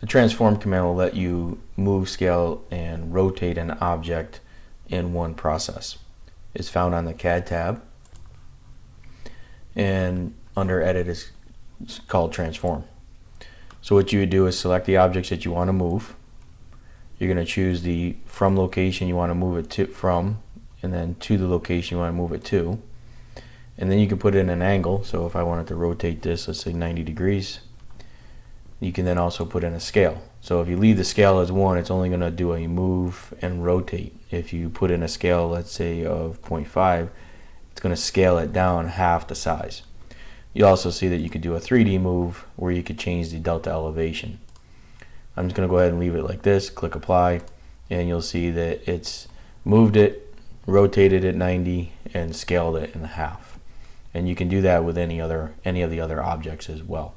The transform command will let you move, scale, and rotate an object in one process. It's found on the CAD tab, and under edit is called transform. So what you would do is select the objects that you want to move. You're going to choose the from location you want to move it to from, and then to the location you want to move it to. And then you can put in an angle. So if I wanted to rotate this, let's say 90 degrees, you can then also put in a scale. So if you leave the scale as 1, it's only going to do a move and rotate. If you put in a scale, let's say of 0.5, it's going to scale it down half the size. You also see that you could do a 3D move where you could change the delta elevation. I'm just going to go ahead and leave it like this, click apply, and you'll see that it's moved it, rotated it 90, and scaled it in half. And you can do that with any of the other objects as well.